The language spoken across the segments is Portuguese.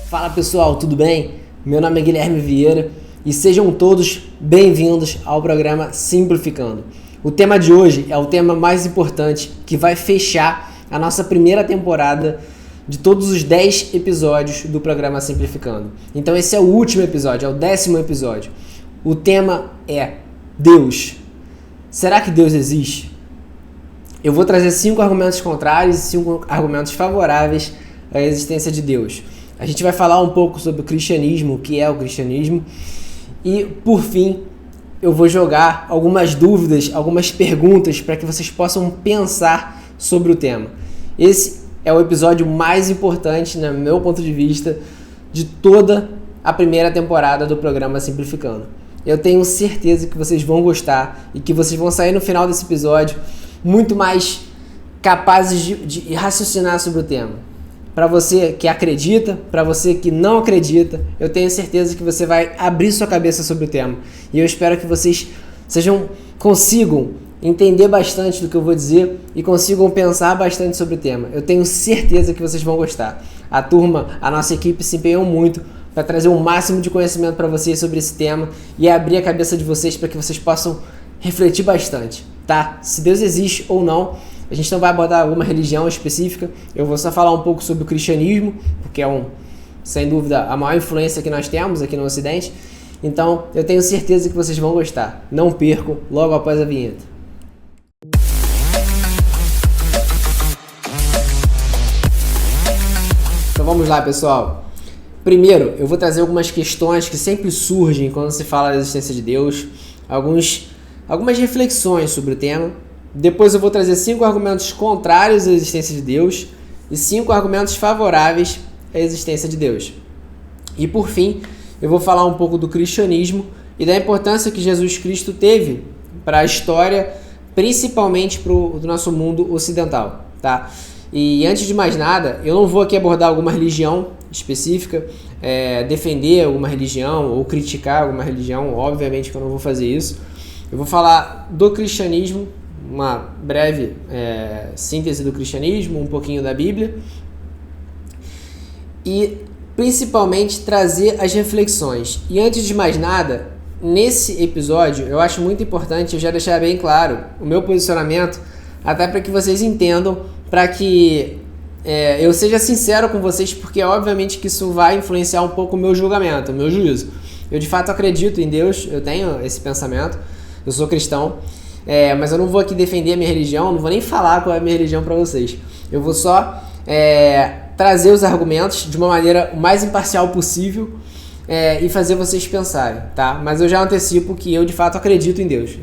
Fala pessoal, tudo bem? Meu nome é Guilherme Vieira e sejam todos bem-vindos ao programa Simplificando. O tema de hoje é o tema mais importante que vai fechar a nossa primeira temporada de todos os 10 episódios do programa Simplificando. Então esse é o último episódio, é o 10º episódio. O tema é Deus. Será que Deus existe? Eu vou trazer 5 argumentos contrários e 5 argumentos favoráveis à existência de Deus. A gente vai falar um pouco sobre o cristianismo, o que é o cristianismo. E, por fim, eu vou jogar algumas dúvidas, algumas perguntas para que vocês possam pensar sobre o tema. Esse é o episódio mais importante, no meu ponto de vista, de toda a primeira temporada do programa Simplificando. Eu tenho certeza que vocês vão gostar e que vocês vão sair no final desse episódio muito mais capazes de raciocinar sobre o tema. Para você que acredita, para você que não acredita, eu tenho certeza que você vai abrir sua cabeça sobre o tema. E eu espero que vocês consigam entender bastante do que eu vou dizer e consigam pensar bastante sobre o tema. Eu tenho certeza que vocês vão gostar. A nossa equipe se empenhou muito para trazer o máximo de conhecimento para vocês sobre esse tema e abrir a cabeça de vocês para que vocês possam refletir bastante, tá? Se Deus existe ou não. A gente não vai abordar alguma religião específica, eu vou só falar um pouco sobre o cristianismo, porque é sem dúvida, a maior influência que nós temos aqui no Ocidente. Então, eu tenho certeza que vocês vão gostar. Não percam logo após a vinheta. Então vamos lá, pessoal. Primeiro, eu vou trazer algumas questões que sempre surgem quando se fala da existência de Deus, algumas reflexões sobre o tema. Depois eu vou trazer 5 argumentos contrários à existência de Deus e 5 argumentos favoráveis à existência de Deus. E por fim, eu vou falar um pouco do cristianismo e da importância que Jesus Cristo teve para a história, principalmente para o nosso mundo ocidental, tá? E antes de mais nada, eu não vou aqui abordar alguma religião específica, defender alguma religião ou criticar alguma religião, obviamente que eu não vou fazer isso. Eu vou falar do cristianismo, uma breve síntese do cristianismo, um pouquinho da Bíblia e principalmente trazer as reflexões. E antes de mais nada, nesse episódio eu acho muito importante eu já deixar bem claro o meu posicionamento, até para que vocês entendam, para que eu seja sincero com vocês, porque obviamente que isso vai influenciar um pouco o meu julgamento, o meu juízo. Eu de fato acredito em Deus, eu tenho esse pensamento, eu sou cristão. Mas eu não vou aqui defender a minha religião, não vou nem falar qual é a minha religião para vocês. Eu vou só trazer os argumentos de uma maneira o mais imparcial possível e fazer vocês pensarem, tá? Mas eu já antecipo que eu de fato acredito em Deus.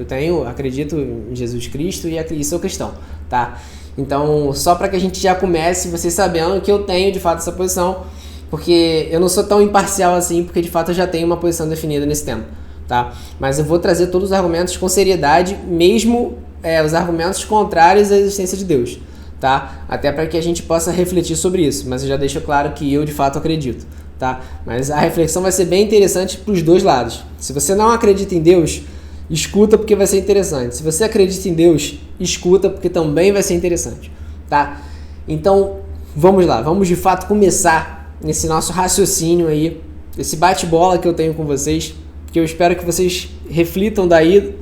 Acredito em Jesus Cristo e sou cristão, tá? Então, só para que a gente já comece vocês sabendo que eu tenho de fato essa posição, porque eu não sou tão imparcial assim, porque de fato eu já tenho uma posição definida nesse tema. Tá? Mas eu vou trazer todos os argumentos com seriedade, mesmo os argumentos contrários à existência de Deus, tá? Até para que a gente possa refletir sobre isso, mas eu já deixo claro que eu de fato acredito, tá? Mas a reflexão vai ser bem interessante para os dois lados. Se você não acredita em Deus, escuta porque vai ser interessante. Se você acredita em Deus, escuta porque também vai ser interessante, tá? Então, vamos lá, vamos de fato começar nesse nosso raciocínio aí, esse bate-bola que eu tenho com vocês, que eu espero que vocês reflitam daí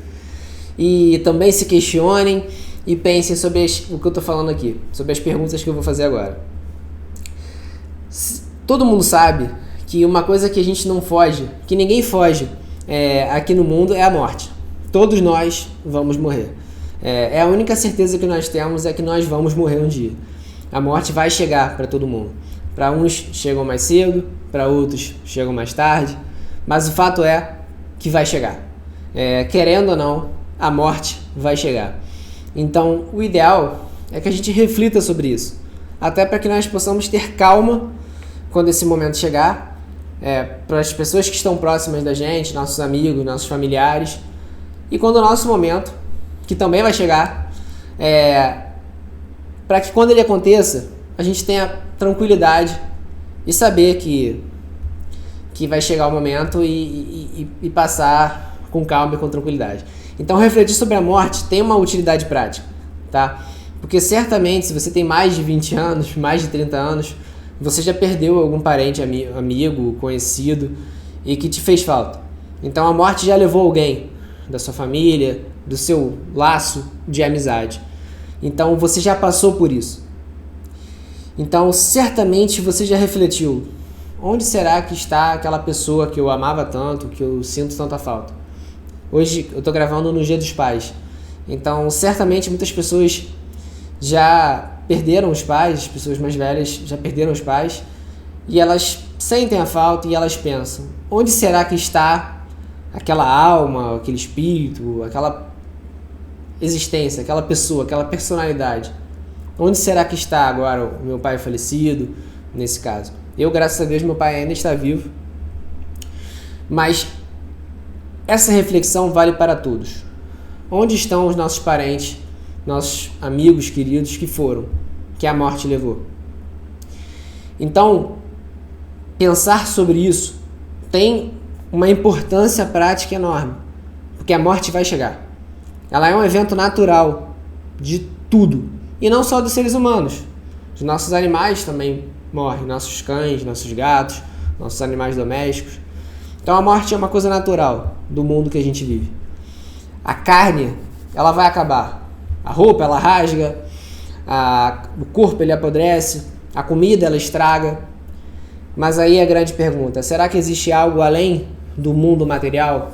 e também se questionem e pensem sobre o que eu estou falando aqui, sobre as perguntas que eu vou fazer agora. Todo mundo sabe que uma coisa que a gente não foge, que ninguém foge aqui no mundo, é a morte. Todos nós vamos morrer. A única certeza que nós temos é que nós vamos morrer um dia. A morte vai chegar para todo mundo. Para uns chegam mais cedo, para outros chegam mais tarde, mas o fato é que vai chegar. Querendo ou não, a morte vai chegar. Então, o ideal é que a gente reflita sobre isso, até para que nós possamos ter calma quando esse momento chegar, para as pessoas que estão próximas da gente, nossos amigos, nossos familiares, e quando o nosso momento, que também vai chegar, para que quando ele aconteça, a gente tenha tranquilidade e saber que vai chegar o momento e passar com calma e com tranquilidade. Então, refletir sobre a morte tem uma utilidade prática, tá? Porque certamente, se você tem mais de 20 anos, mais de 30 anos, você já perdeu algum parente, amigo, conhecido e que te fez falta. Então, a morte já levou alguém da sua família, do seu laço de amizade. Então, você já passou por isso. Então, certamente você já refletiu. Onde será que está aquela pessoa que eu amava tanto, que eu sinto tanta falta? Hoje eu estou gravando no Dia dos Pais. Então, certamente muitas pessoas já perderam os pais, as pessoas mais velhas já perderam os pais, e elas sentem a falta e elas pensam, onde será que está aquela alma, aquele espírito, aquela existência, aquela pessoa, aquela personalidade? Onde será que está agora o meu pai falecido, nesse caso? Eu, graças a Deus, meu pai ainda está vivo. Mas essa reflexão vale para todos. Onde estão os nossos parentes, nossos amigos queridos que foram, que a morte levou? Então, pensar sobre isso tem uma importância prática enorme, porque a morte vai chegar. Ela é um evento natural de tudo, e não só dos seres humanos. Os nossos animais também morrem, nossos cães, nossos gatos, nossos animais domésticos. Então a morte é uma coisa natural do mundo que a gente vive. A carne, ela vai acabar. A roupa, ela rasga, o corpo, ele apodrece, a comida, ela estraga. Mas aí é a grande pergunta, será que existe algo além do mundo material?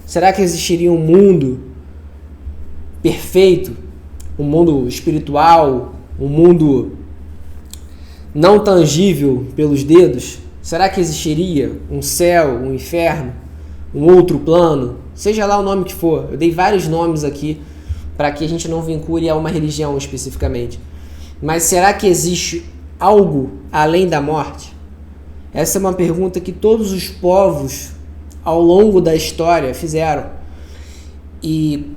Será que existiria um mundo perfeito, um mundo espiritual, um mundo não tangível pelos dedos? Será que existiria um céu, um inferno, um outro plano? Seja lá o nome que for. Eu dei vários nomes aqui para que a gente não vincule a uma religião especificamente. Mas será que existe algo além da morte? Essa é uma pergunta que todos os povos ao longo da história fizeram. E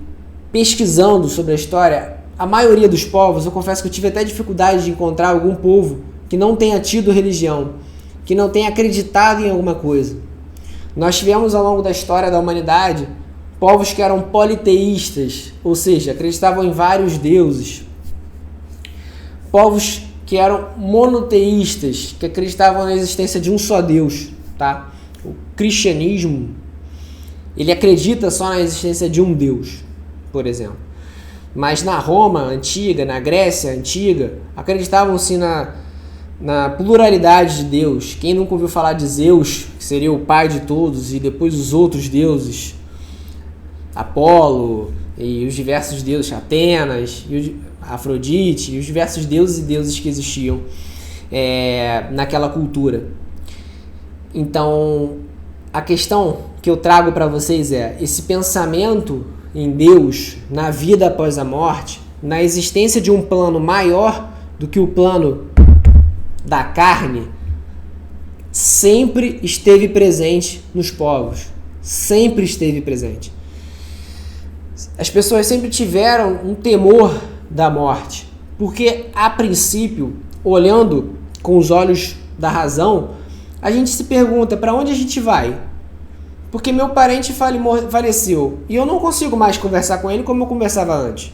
pesquisando sobre a história, a maioria dos povos, eu confesso que eu tive até dificuldade de encontrar algum povo que não tenha tido religião, que não tenha acreditado em alguma coisa. Nós tivemos ao longo da história da humanidade povos que eram politeístas, ou seja, acreditavam em vários deuses. Povos que eram monoteístas, que acreditavam na existência de um só Deus, tá? O cristianismo, ele acredita só na existência de um Deus, por exemplo. Mas na Roma antiga, na Grécia antiga, acreditavam-se na pluralidade de Deus. Quem nunca ouviu falar de Zeus, que seria o pai de todos, e depois os outros deuses, Apolo e os diversos deuses, Atenas, e Afrodite, e os diversos deuses e deusas que existiam naquela cultura. Então, a questão que eu trago para vocês é esse pensamento em Deus, na vida após a morte, na existência de um plano maior do que o plano da carne, sempre esteve presente nos povos. Sempre esteve presente. As pessoas sempre tiveram um temor da morte, porque a princípio, olhando com os olhos da razão, a gente se pergunta, para onde a gente vai? Porque meu parente faleceu e eu não consigo mais conversar com ele como eu conversava antes.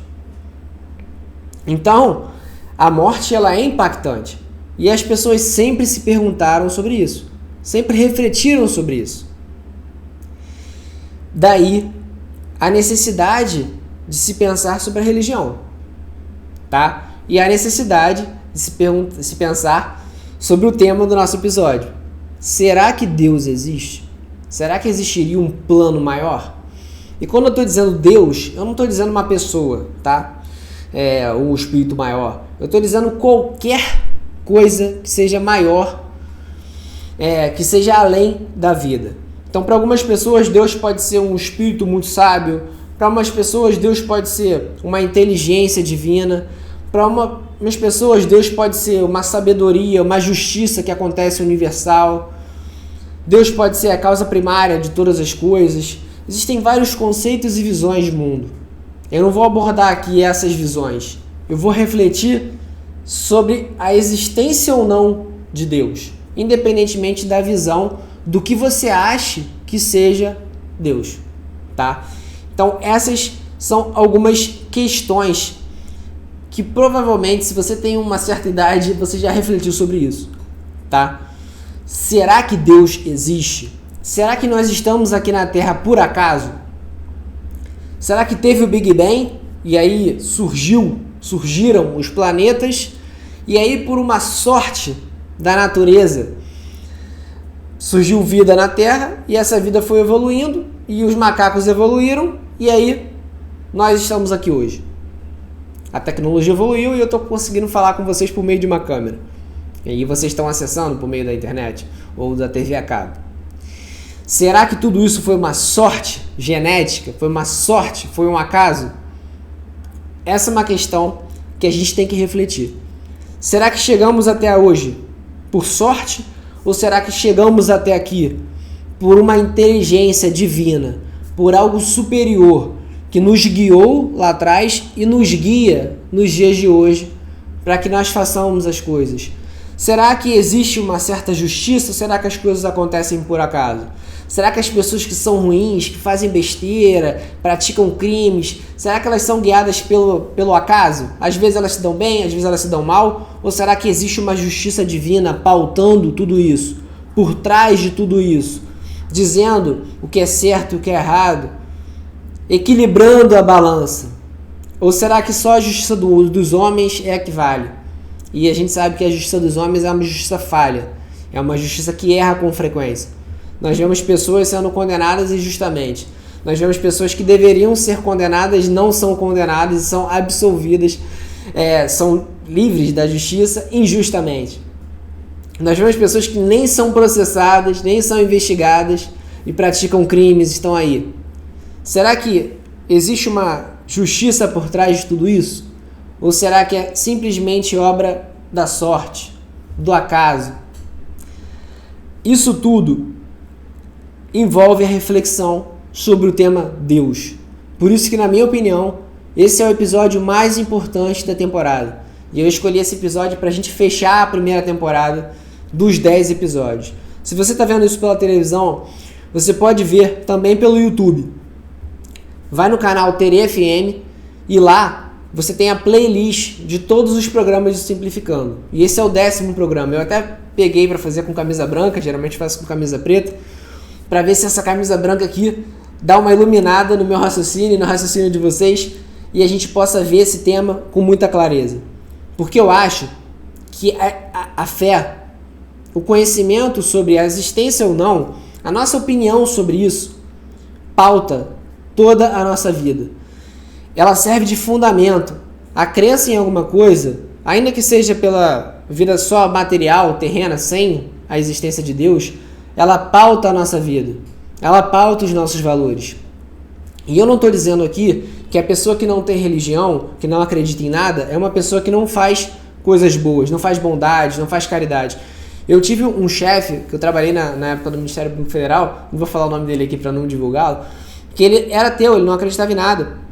Então, a morte ela é impactante. E as pessoas sempre se perguntaram sobre isso. Sempre refletiram sobre isso. Daí, a necessidade de se pensar sobre a religião. Tá? E a necessidade de se pensar sobre o tema do nosso episódio. Será que Deus existe? Será que existiria um plano maior? E quando eu estou dizendo Deus, eu não estou dizendo uma pessoa, tá? Um espírito maior. Eu estou dizendo qualquer coisa que seja maior, que seja além da vida. Então, para algumas pessoas, Deus pode ser um espírito muito sábio. Para umas pessoas, Deus pode ser uma inteligência divina. Para umas pessoas, Deus pode ser uma sabedoria, uma justiça que acontece universal. Deus pode ser a causa primária de todas as coisas. Existem vários conceitos e visões de mundo. Eu não vou abordar aqui essas visões. Eu vou refletir sobre a existência ou não de Deus, independentemente da visão do que você ache que seja Deus, tá? Então essas são algumas questões que provavelmente, se você tem uma certa idade, você já refletiu sobre isso, tá? Será que Deus existe? Será que nós estamos aqui na Terra por acaso? Será que teve o Big Bang e aí surgiram os planetas e aí por uma sorte da natureza surgiu vida na Terra e essa vida foi evoluindo e os macacos evoluíram e aí nós estamos aqui hoje. A tecnologia evoluiu e eu estou conseguindo falar com vocês por meio de uma câmera. E aí vocês estão acessando por meio da internet ou da TV a cabo. Será que tudo isso foi uma sorte genética? Foi uma sorte? Foi um acaso? Essa é uma questão que a gente tem que refletir. Será que chegamos até hoje por sorte? Ou será que chegamos até aqui por uma inteligência divina, por algo superior que nos guiou lá atrás e nos guia nos dias de hoje para que nós façamos as coisas? Será que existe uma certa justiça ou será que as coisas acontecem por acaso? Será que as pessoas que são ruins, que fazem besteira, praticam crimes, será que elas são guiadas pelo acaso? Às vezes elas se dão bem, às vezes elas se dão mal? Ou será que existe uma justiça divina pautando tudo isso, por trás de tudo isso, dizendo o que é certo e o que é errado, equilibrando a balança? Ou será que só a justiça dos homens é a que vale? E a gente sabe que a justiça dos homens é uma justiça falha, é uma justiça que erra com frequência. Nós vemos pessoas sendo condenadas injustamente. Nós vemos pessoas que deveriam ser condenadas, não são condenadas e são absolvidas, são livres da justiça injustamente. Nós vemos pessoas que nem são processadas, nem são investigadas e praticam crimes, estão aí. Será que existe uma justiça por trás de tudo isso? Ou será que é simplesmente obra da sorte, do acaso? Isso tudo envolve a reflexão sobre o tema Deus. Por isso que, na minha opinião, esse é o episódio mais importante da temporada. E eu escolhi esse episódio para a gente fechar a primeira temporada dos 10 episódios. Se você está vendo isso pela televisão, você pode ver também pelo YouTube. Vai no canal Terê FM e lá você tem a playlist de todos os programas de Simplificando. E esse é o 10º programa. Eu até peguei para fazer com camisa branca, geralmente faço com camisa preta, para ver se essa camisa branca aqui dá uma iluminada no meu raciocínio e no raciocínio de vocês e a gente possa ver esse tema com muita clareza. Porque eu acho que a fé, o conhecimento sobre a existência ou não, a nossa opinião sobre isso, pauta toda a nossa vida. Ela serve de fundamento. A crença em alguma coisa, ainda que seja pela vida só material, terrena, sem a existência de Deus, ela pauta a nossa vida, ela pauta os nossos valores. E eu não estou dizendo aqui que a pessoa que não tem religião, que não acredita em nada, é uma pessoa que não faz coisas boas, não faz bondade, não faz caridade. Eu tive um chefe, que eu trabalhei na época do Ministério Público Federal, não vou falar o nome dele aqui para não divulgá-lo, que ele era ateu, ele não acreditava em nada.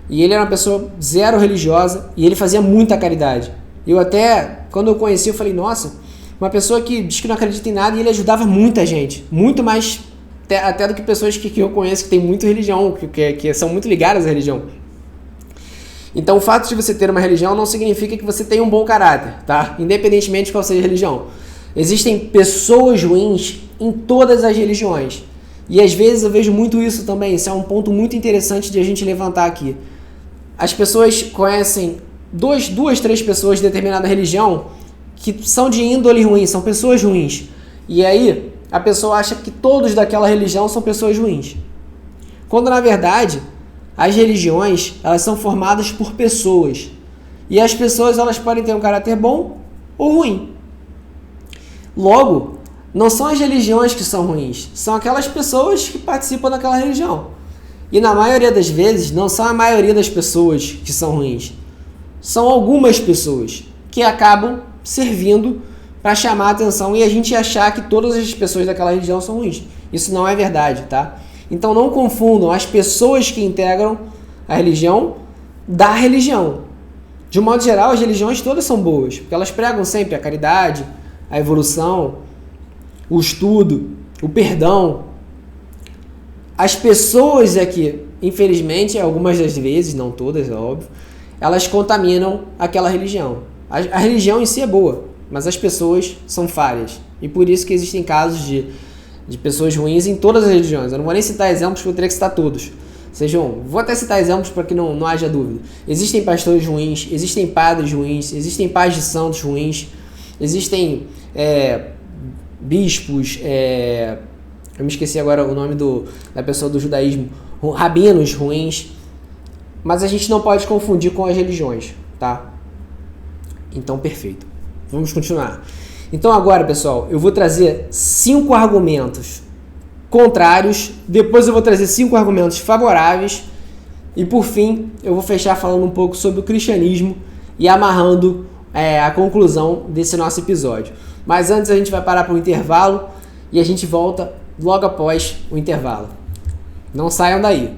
E ele era uma pessoa zero religiosa e ele fazia muita caridade. Eu até, quando eu conheci, eu falei, nossa, uma pessoa que diz que não acredita em nada e ele ajudava muita gente. Muito mais até do que pessoas que eu conheço que têm muita religião, que são muito ligadas à religião. Então o fato de você ter uma religião não significa que você tenha um bom caráter, tá? Independentemente de qual seja a religião. Existem pessoas ruins em todas as religiões. E às vezes eu vejo muito isso também. Isso é um ponto muito interessante de a gente levantar aqui. As pessoas conhecem duas, três pessoas de determinada religião que são de índole ruim, são pessoas ruins. E aí a pessoa acha que todos daquela religião são pessoas ruins. Quando na verdade as religiões, elas são formadas por pessoas. E as pessoas, elas podem ter um caráter bom ou ruim. Logo, não são as religiões que são ruins, são aquelas pessoas que participam daquela religião. E na maioria das vezes, não são a maioria das pessoas que são ruins. São algumas pessoas que acabam servindo para chamar a atenção e a gente achar que todas as pessoas daquela religião são ruins. Isso não é verdade, tá? Então não confundam as pessoas que integram a religião da religião. De um modo geral, as religiões todas são boas, porque elas pregam sempre a caridade, a evolução, o estudo, o perdão. As pessoas aqui, infelizmente, algumas das vezes, não todas, é óbvio, elas contaminam aquela religião. A religião em si é boa, mas as pessoas são falhas. E por isso que existem casos de pessoas ruins em todas as religiões. Eu não vou nem citar exemplos, porque eu teria que citar todos. Vou até citar exemplos para que não haja dúvida. Existem pastores ruins, existem padres ruins, existem pais de santos ruins, existem bispos, eu me esqueci agora o nome da pessoa do judaísmo, rabinos ruins, mas a gente não pode confundir com as religiões, tá? Então, perfeito. Vamos continuar. Então agora, pessoal, eu vou trazer 5 argumentos contrários, depois eu vou trazer 5 argumentos favoráveis e, por fim, eu vou fechar falando um pouco sobre o cristianismo e amarrando a conclusão desse nosso episódio. Mas antes a gente vai parar para o intervalo e a gente volta logo após o intervalo. Não saiam daí.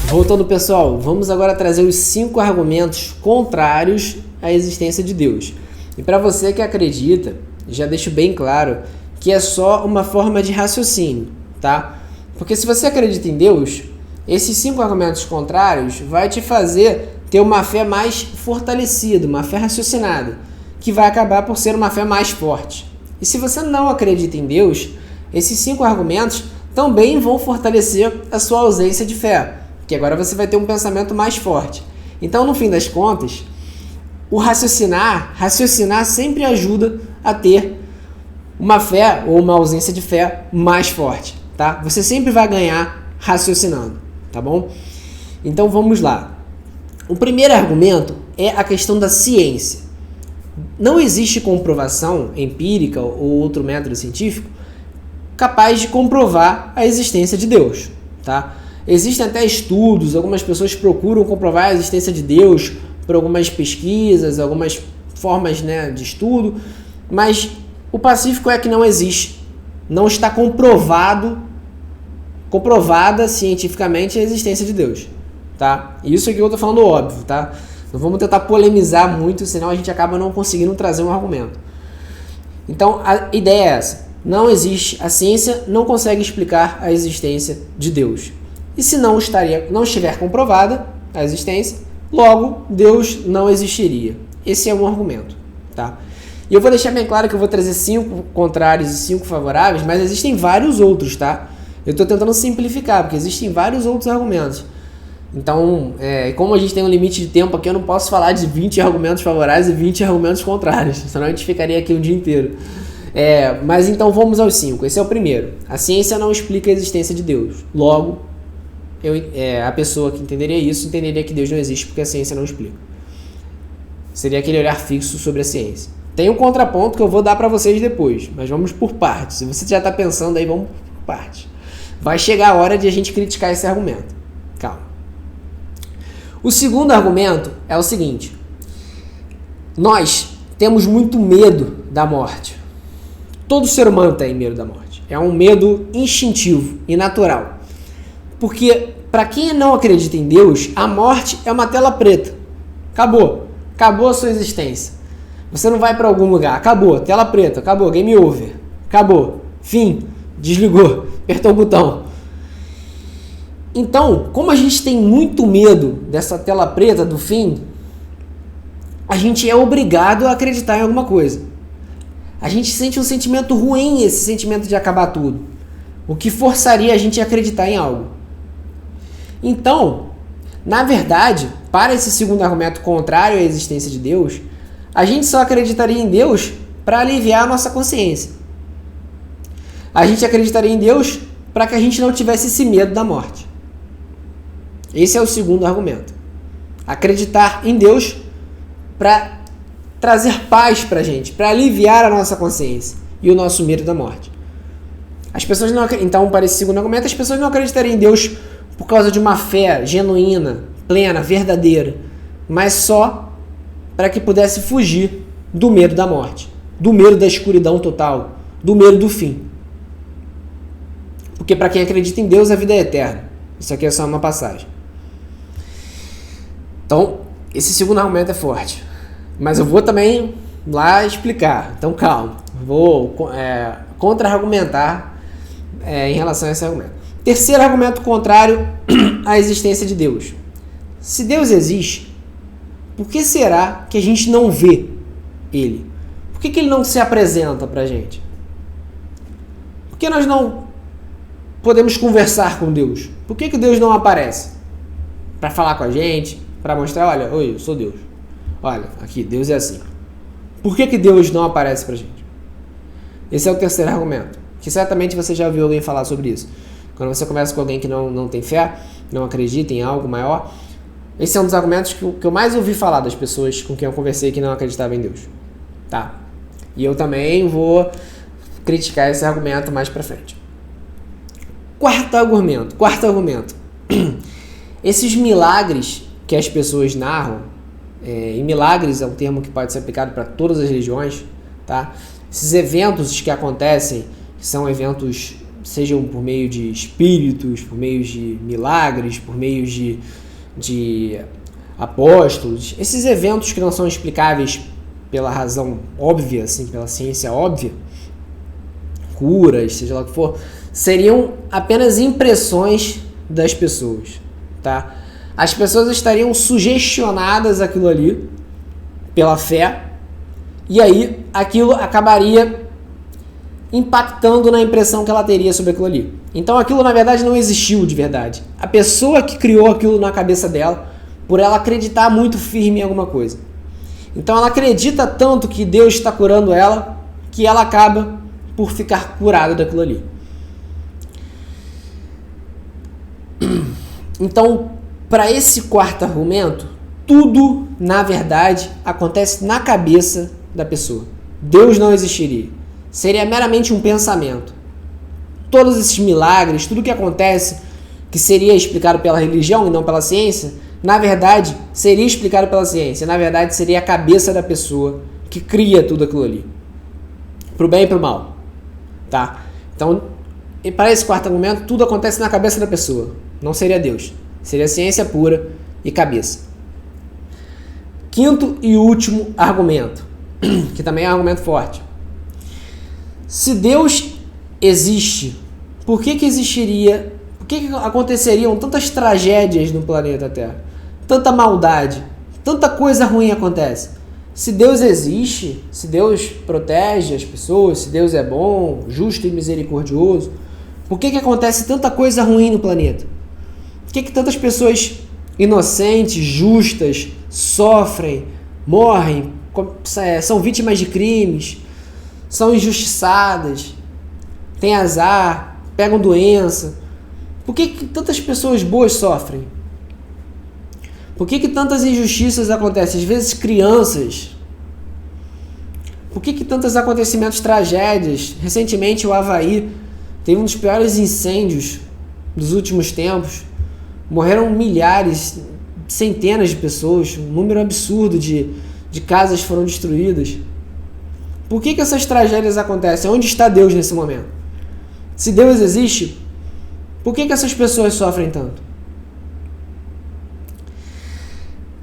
Voltando, pessoal, vamos agora trazer os 5 argumentos contrários à existência de Deus. E para você que acredita, já deixo bem claro que é só uma forma de raciocínio, tá? Porque se você acredita em Deus, esses 5 argumentos contrários vai te fazer ter uma fé mais fortalecida, uma fé raciocinada, que vai acabar por ser uma fé mais forte. E se você não acredita em Deus, esses 5 argumentos também vão fortalecer a sua ausência de fé, que agora você vai ter um pensamento mais forte. Então, no fim das contas, o raciocinar sempre ajuda a ter uma fé ou uma ausência de fé mais forte, tá? Você sempre vai ganhar raciocinando, tá bom? Então, vamos lá. O primeiro argumento é a questão da ciência. Não existe comprovação empírica ou outro método científico capaz de comprovar a existência de Deus, tá? Existem até estudos, algumas pessoas procuram comprovar a existência de Deus por algumas pesquisas, algumas formas, de estudo, mas o pacífico é que não existe. Não está comprovada cientificamente a existência de Deus, tá? Isso aqui eu estou falando óbvio, tá? Não vamos tentar polemizar muito, senão a gente acaba não conseguindo trazer um argumento. Então, a ideia é essa. Não existe, a ciência não consegue explicar a existência de Deus. E se não estiver comprovada a existência, logo Deus não existiria. Esse é um argumento, tá? E eu vou deixar bem claro que eu vou trazer 5 contrários e 5 favoráveis, mas existem vários outros, tá? Eu estou tentando simplificar, porque existem vários outros argumentos. Então, como a gente tem um limite de tempo aqui, eu não posso falar de 20 argumentos favoráveis e 20 argumentos contrários, senão a gente ficaria aqui o dia inteiro. Mas então vamos aos 5. Esse é o primeiro. A ciência não explica a existência de Deus. Logo, a pessoa que entenderia isso entenderia que Deus não existe porque a ciência não explica. Seria aquele olhar fixo sobre a ciência. Tem um contraponto que eu vou dar para vocês depois, mas vamos por partes. Se você já está pensando aí, vamos por partes. Vai chegar a hora de a gente criticar esse argumento. Calma. O segundo argumento é o seguinte: nós temos muito medo da morte. Todo ser humano tem medo da morte. É um medo instintivo e natural. Porque, para quem não acredita em Deus, a morte é uma tela preta. Acabou. Acabou a sua existência. Você não vai para algum lugar. Acabou. Tela preta. Acabou. Game over. Acabou. Fim. Desligou. Apertou o botão. Então, como a gente tem muito medo dessa tela preta do fim, a gente é obrigado a acreditar em alguma coisa. A gente sente um sentimento ruim, esse sentimento de acabar tudo. O que forçaria a gente a acreditar em algo. Então, na verdade, para esse segundo argumento contrário à existência de Deus, a gente só acreditaria em Deus para aliviar a nossa consciência. A gente acreditaria em Deus para que a gente não tivesse esse medo da morte. Esse é o segundo argumento. Acreditar em Deus para trazer paz para a gente, para aliviar a nossa consciência e o nosso medo da morte. As pessoas não, então, para esse segundo argumento, as pessoas não acreditariam em Deus por causa de uma fé genuína, plena, verdadeira, mas só para que pudesse fugir do medo da morte, do medo da escuridão total, do medo do fim. Porque para quem acredita em Deus, a vida é eterna. Isso aqui é só uma passagem. Então, esse segundo argumento é forte. Mas eu vou também lá explicar. Então, calma. Vou contra-argumentar em relação a esse argumento. Terceiro argumento contrário à existência de Deus. Se Deus existe, por que será que a gente não vê Ele? Por que Ele não se apresenta pra gente? Por que nós não podemos conversar com Deus? Por que Deus não aparece? Para falar com a gente, para mostrar, olha, oi, eu sou Deus. Olha, aqui, Deus é assim. Por que Deus não aparece pra gente? Esse é o terceiro argumento, que certamente você já ouviu alguém falar sobre isso. Quando você conversa com alguém que não tem fé, não acredita em algo maior, esse é um dos argumentos que eu mais ouvi falar das pessoas com quem eu conversei que não acreditavam em Deus. Tá? E eu também vou criticar esse argumento mais pra frente. Quarto argumento. Esses milagres que as pessoas narram, e milagres é um termo que pode ser aplicado para todas as religiões, tá? Esses eventos que acontecem, que são eventos, sejam por meio de espíritos, por meio de milagres, por meio de apóstolos, esses eventos que não são explicáveis pela razão óbvia, assim, pela ciência óbvia, curas, seja lá o que for, seriam apenas impressões das pessoas, tá? As pessoas estariam sugestionadas àquilo ali pela fé, e aí aquilo acabaria impactando na impressão que ela teria sobre aquilo ali. Então aquilo na verdade não existiu de verdade. A pessoa que criou aquilo na cabeça dela, por ela acreditar muito firme em alguma coisa. Então ela acredita tanto que Deus está curando ela, que ela acaba por ficar curada daquilo ali. Então, para esse quarto argumento, tudo, na verdade, acontece na cabeça da pessoa. Deus não existiria. Seria meramente um pensamento. Todos esses milagres, tudo que acontece, que seria explicado pela religião e não pela ciência, na verdade, seria explicado pela ciência. Na verdade, seria a cabeça da pessoa que cria tudo aquilo ali. Pro bem e pro mal. Tá? Então, para esse quarto argumento, tudo acontece na cabeça da pessoa. Não seria Deus. Seria ciência pura e cabeça. Quinto e último argumento, que também é um argumento forte. Se Deus existe, por que aconteceriam tantas tragédias no planeta Terra? Tanta maldade, tanta coisa ruim acontece. Se Deus existe, se Deus protege as pessoas, se Deus é bom, justo e misericordioso, por que acontece tanta coisa ruim no planeta? Por que tantas pessoas inocentes, justas, sofrem, morrem, são vítimas de crimes, são injustiçadas, têm azar, pegam doença? Por que tantas pessoas boas sofrem? Por que tantas injustiças acontecem? Às vezes crianças. Por que tantos acontecimentos, tragédias? Recentemente o Havaí teve um dos piores incêndios dos últimos tempos. Morreram milhares, centenas de pessoas, um número absurdo de casas foram destruídas. Por que essas tragédias acontecem? Onde está Deus nesse momento? Se Deus existe, por que essas pessoas sofrem tanto?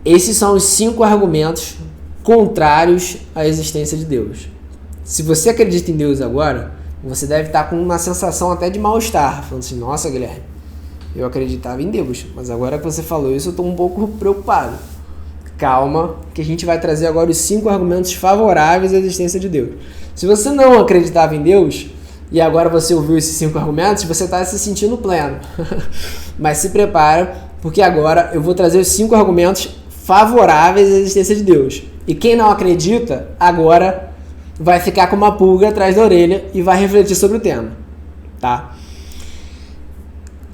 Esses são os 5 argumentos contrários à existência de Deus. Se você acredita em Deus agora, você deve estar com uma sensação até de mal-estar, falando assim, nossa, Guilherme, eu acreditava em Deus, mas agora que você falou isso, eu estou um pouco preocupado. Calma, que a gente vai trazer agora os 5 argumentos favoráveis à existência de Deus. Se você não acreditava em Deus, e agora você ouviu esses 5 argumentos, você está se sentindo pleno. Mas se prepara, porque agora eu vou trazer os 5 argumentos favoráveis à existência de Deus. E quem não acredita, agora vai ficar com uma pulga atrás da orelha e vai refletir sobre o tema. Tá?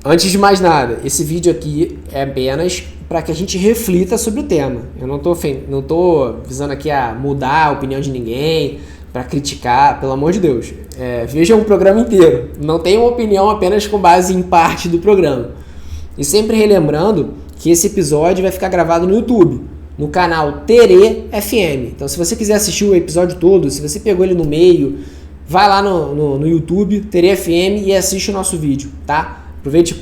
Antes de mais nada, esse vídeo aqui é apenas para que a gente reflita sobre o tema. Eu não estou visando aqui a mudar a opinião de ninguém, para criticar, pelo amor de Deus. Vejam o programa inteiro. Não tenham uma opinião apenas com base em parte do programa. E sempre relembrando que esse episódio vai ficar gravado no YouTube, no canal Tere FM. Então, se você quiser assistir o episódio todo, se você pegou ele no meio, vai lá no YouTube, Tere FM, e assiste o nosso vídeo, tá?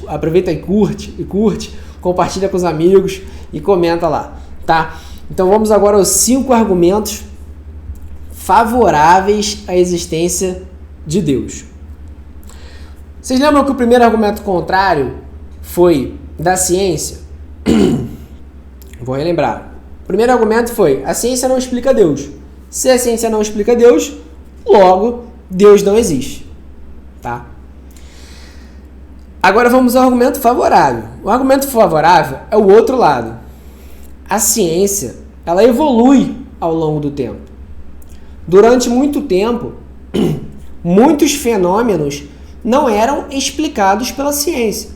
Aproveita e curte, compartilha com os amigos e comenta lá, tá? Então vamos agora aos 5 argumentos favoráveis à existência de Deus. Vocês lembram que o primeiro argumento contrário foi da ciência? Vou relembrar. O primeiro argumento foi: a ciência não explica Deus. Se a ciência não explica Deus, logo Deus não existe, tá? Agora vamos ao argumento favorável. O argumento favorável é o outro lado. A ciência, ela evolui ao longo do tempo. Durante muito tempo, muitos fenômenos não eram explicados pela ciência.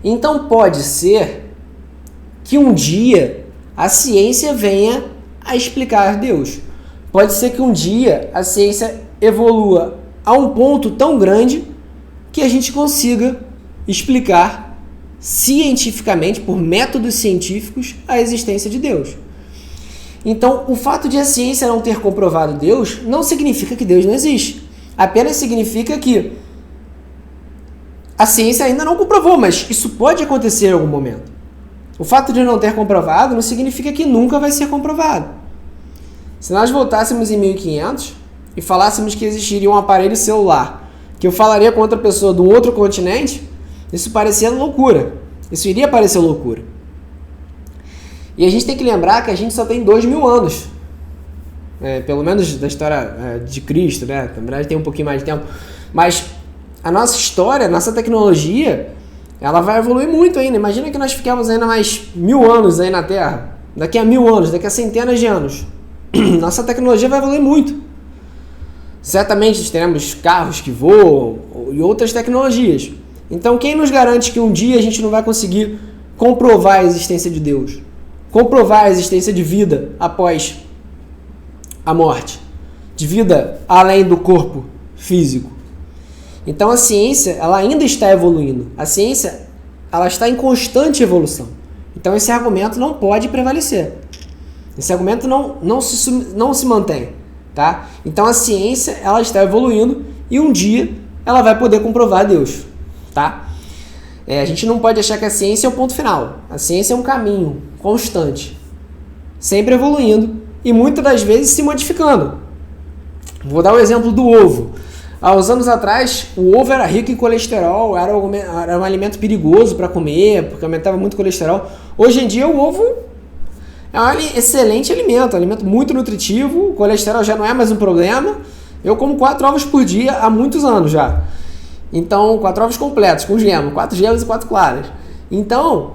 Então pode ser que um dia a ciência venha a explicar Deus. Pode ser que um dia a ciência evolua a um ponto tão grande que a gente consiga explicar cientificamente, por métodos científicos, a existência de Deus. Então, o fato de a ciência não ter comprovado Deus não significa que Deus não existe. Apenas significa que a ciência ainda não comprovou, mas isso pode acontecer em algum momento. O fato de não ter comprovado não significa que nunca vai ser comprovado. Se nós voltássemos em 1500 e falássemos que existiria um aparelho celular que eu falaria com outra pessoa de um outro continente, isso parecia loucura. Isso iria parecer loucura. E a gente tem que lembrar que a gente só tem 2000 anos. Pelo menos da história de Cristo, né? Na verdade tem um pouquinho mais de tempo. Mas a nossa história, a nossa tecnologia, ela vai evoluir muito ainda. Imagina que nós ficamos ainda mais 1000 anos aí na Terra. Daqui a 1000 anos, daqui a centenas de anos. Nossa tecnologia vai evoluir muito. Certamente teremos carros que voam e outras tecnologias. Então quem nos garante que um dia a gente não vai conseguir comprovar a existência de Deus? Comprovar a existência de vida após a morte? De vida além do corpo físico? Então a ciência, ela ainda está evoluindo. A ciência, ela está em constante evolução. Então esse argumento não pode prevalecer. Esse argumento não se mantém, tá? Então a ciência, ela está evoluindo e um dia ela vai poder comprovar Deus, tá? A gente não pode achar que a ciência é o ponto final. A ciência é um caminho constante, sempre evoluindo e muitas das vezes se modificando. Vou dar o exemplo do ovo. Há uns anos atrás, o ovo era rico em colesterol, era um alimento perigoso para comer, porque aumentava muito o colesterol. Hoje em dia, o ovo é um excelente alimento, um alimento muito nutritivo, o colesterol já não é mais um problema. Eu como 4 ovos por dia há muitos anos já. Então, 4 ovos completos, com gema, 4 gemas e 4 claras. Então,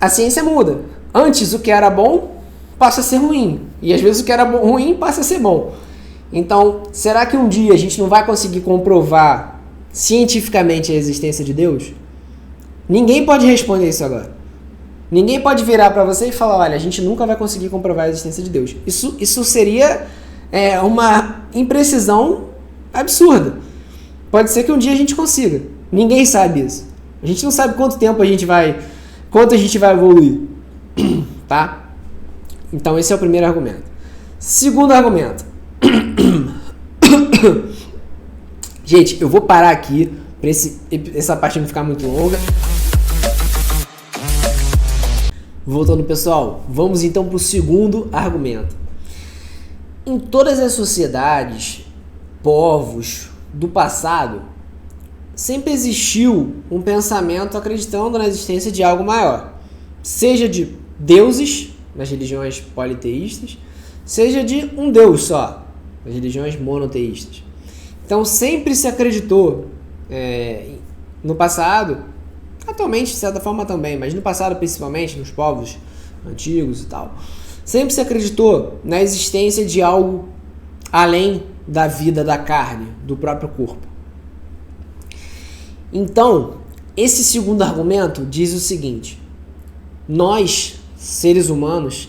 a ciência muda. Antes, o que era bom passa a ser ruim. E às vezes o que era ruim passa a ser bom. Então, será que um dia a gente não vai conseguir comprovar cientificamente a existência de Deus? Ninguém pode responder isso agora. Ninguém pode virar para você e falar: olha, a gente nunca vai conseguir comprovar a existência de Deus. Isso seria uma imprecisão absurda. Pode ser que um dia a gente consiga. Ninguém sabe isso. A gente não sabe quanto a gente vai evoluir. Tá? Então esse é o primeiro argumento. Segundo argumento. Gente, eu vou parar aqui para essa parte não ficar muito longa. Voltando, pessoal, vamos então para o segundo argumento. Em todas as sociedades, povos do passado, sempre existiu um pensamento acreditando na existência de algo maior, seja de deuses, nas religiões politeístas, seja de um Deus só, nas religiões monoteístas. Então sempre se acreditou no passado, atualmente de certa forma também, mas no passado principalmente, nos povos antigos e tal, sempre se acreditou na existência de algo além da vida da carne, do próprio corpo. Então, esse segundo argumento diz o seguinte: nós, seres humanos,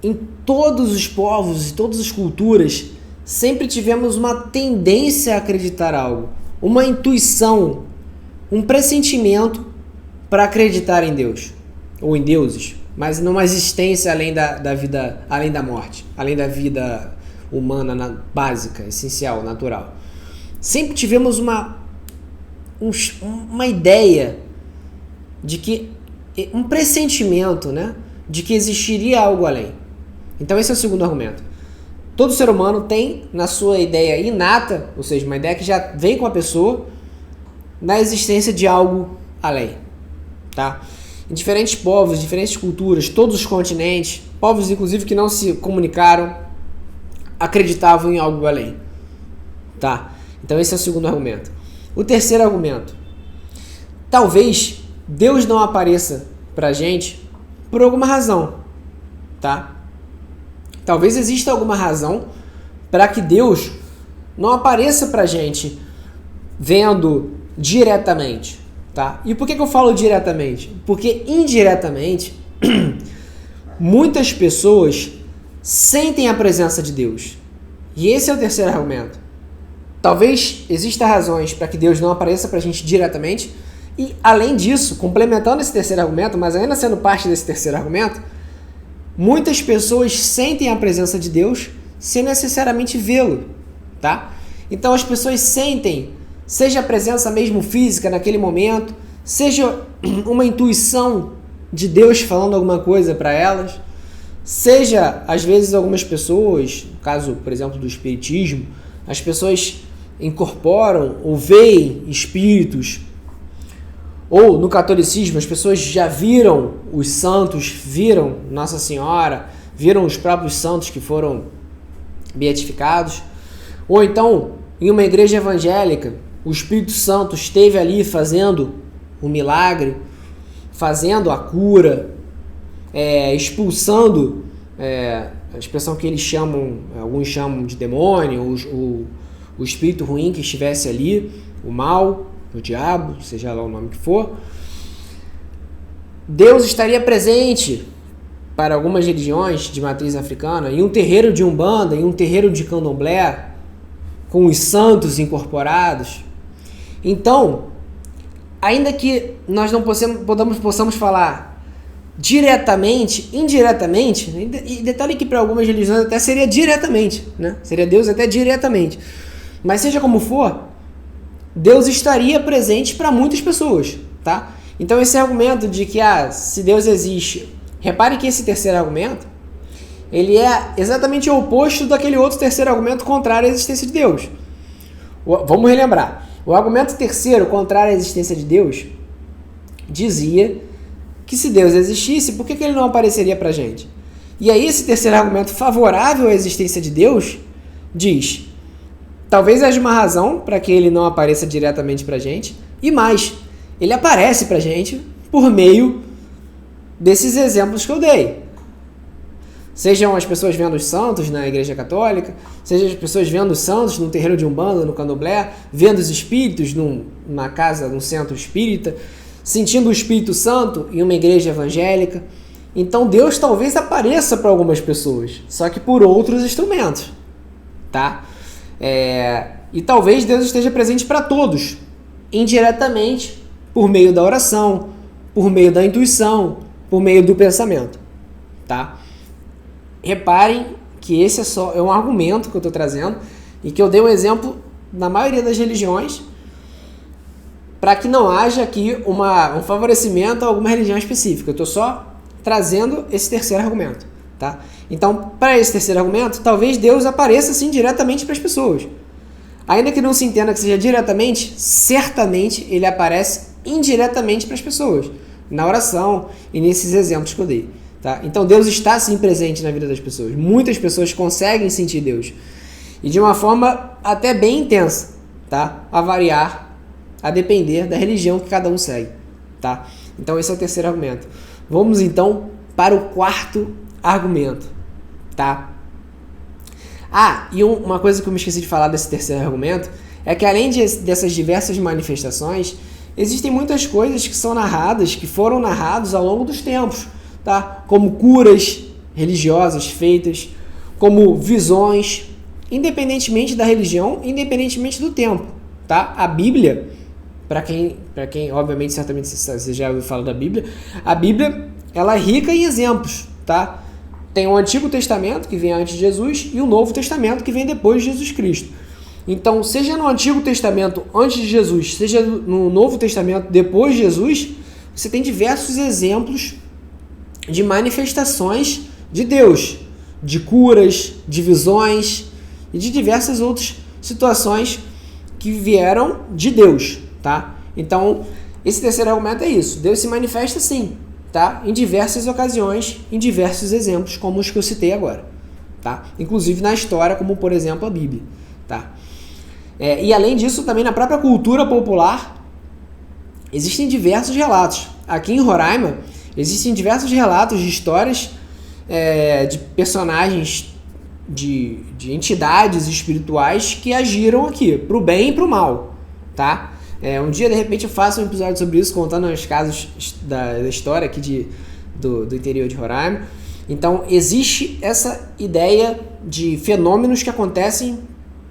em todos os povos e todas as culturas, sempre tivemos uma tendência a acreditar algo, uma intuição, um pressentimento para acreditar em Deus, ou em deuses, mas numa existência além da vida, além da morte, além da vida humana básica, essencial, natural. Sempre tivemos uma ideia de que, um pressentimento, né, de que existiria algo além. Então esse é o segundo argumento. Todo ser humano tem na sua ideia inata, ou seja, uma ideia que já vem com a pessoa, na existência de algo além, tá? Em diferentes povos, diferentes culturas, todos os continentes, povos inclusive que não se comunicaram, acreditavam em algo além, tá? Então esse é o segundo argumento. O terceiro argumento: talvez Deus não apareça pra gente por alguma razão, tá? Talvez exista alguma razão para que Deus não apareça pra gente vendo diretamente, tá? E por que eu falo diretamente? Porque indiretamente muitas pessoas sentem a presença de Deus. E esse é o terceiro argumento. Talvez exista razões para que Deus não apareça pra gente diretamente. E além disso, complementando esse terceiro argumento, mas ainda sendo parte desse terceiro argumento, muitas pessoas sentem a presença de Deus sem necessariamente vê-lo, tá? Então as pessoas sentem, seja a presença mesmo física naquele momento, seja uma intuição de Deus falando alguma coisa para elas, seja às vezes algumas pessoas, no caso, por exemplo, do espiritismo, as pessoas incorporam ou veem espíritos. Ou no catolicismo, as pessoas já viram os santos, viram Nossa Senhora, viram os próprios santos que foram beatificados. Ou então, em uma igreja evangélica, o Espírito Santo esteve ali fazendo o milagre, fazendo a cura, expulsando a expressão que eles chamam, alguns chamam de demônio, o espírito ruim que estivesse ali, o mal, o diabo, seja lá o nome que for. Deus estaria presente para algumas religiões de matriz africana, em um terreiro de Umbanda, em um terreiro de Candomblé, com os santos incorporados. Então, ainda que nós não possamos falar diretamente, indiretamente, e detalhe que para algumas religiões até seria diretamente, né? Seria Deus até diretamente. Mas seja como for, Deus estaria presente para muitas pessoas, tá? Então esse argumento de que se Deus existe, repare que esse terceiro argumento, ele é exatamente o oposto daquele outro terceiro argumento contrário à existência de Deus. Vamos relembrar. O argumento terceiro contrário à existência de Deus dizia que se Deus existisse, por que ele não apareceria para a gente? E aí esse terceiro argumento favorável à existência de Deus diz: talvez haja uma razão para que ele não apareça diretamente para a gente, e mais, ele aparece para a gente por meio desses exemplos que eu dei. Sejam as pessoas vendo os santos na igreja católica, sejam as pessoas vendo os santos no terreiro de Umbanda, no Candomblé, vendo os espíritos numa casa, num centro espírita, sentindo o Espírito Santo em uma igreja evangélica. Então Deus talvez apareça para algumas pessoas, só que por outros instrumentos, tá? E talvez Deus esteja presente para todos, indiretamente, por meio da oração, por meio da intuição, por meio do pensamento, tá? Reparem que esse é um argumento que eu estou trazendo e que eu dei um exemplo na maioria das religiões para que não haja aqui um favorecimento a alguma religião específica. Eu estou só trazendo esse terceiro argumento, tá? Então, para esse terceiro argumento, talvez Deus apareça sim diretamente para as pessoas. Ainda que não se entenda que seja diretamente, certamente ele aparece indiretamente para as pessoas, na oração e nesses exemplos que eu dei, tá? Então Deus está sim presente na vida das pessoas. Muitas pessoas conseguem sentir Deus, e de uma forma até bem intensa, tá? A variar, a depender da religião que cada um segue, tá? Então esse é o terceiro argumento. Vamos então para o quarto argumento, tá? E uma coisa que eu me esqueci de falar desse terceiro argumento é que além dessas diversas manifestações, existem muitas coisas que são narradas, que foram narradas ao longo dos tempos, tá? Como curas religiosas feitas, como visões, independentemente da religião, independentemente do tempo, tá? A Bíblia, para quem obviamente certamente você já ouviu falar da Bíblia, a Bíblia ela é rica em exemplos, tá? Tem o Antigo Testamento, que vem antes de Jesus, e o Novo Testamento, que vem depois de Jesus Cristo. Então, seja no Antigo Testamento antes de Jesus, seja no Novo Testamento depois de Jesus, você tem diversos exemplos de manifestações de Deus, de curas, de visões e de diversas outras situações que vieram de Deus, tá? Então, esse terceiro argumento é isso. Deus se manifesta sim, tá? Em diversas ocasiões, em diversos exemplos, como os que eu citei agora, tá? Inclusive na história, como por exemplo a Bíblia, tá? E além disso, também na própria cultura popular, existem diversos relatos. Aqui em Roraima, existem diversos relatos de histórias de personagens, de entidades espirituais que agiram aqui, pro bem e pro mal, tá? Um dia, de repente, eu faço um episódio sobre isso, contando os casos da história aqui do interior de Roraima. Então, existe essa ideia de fenômenos que acontecem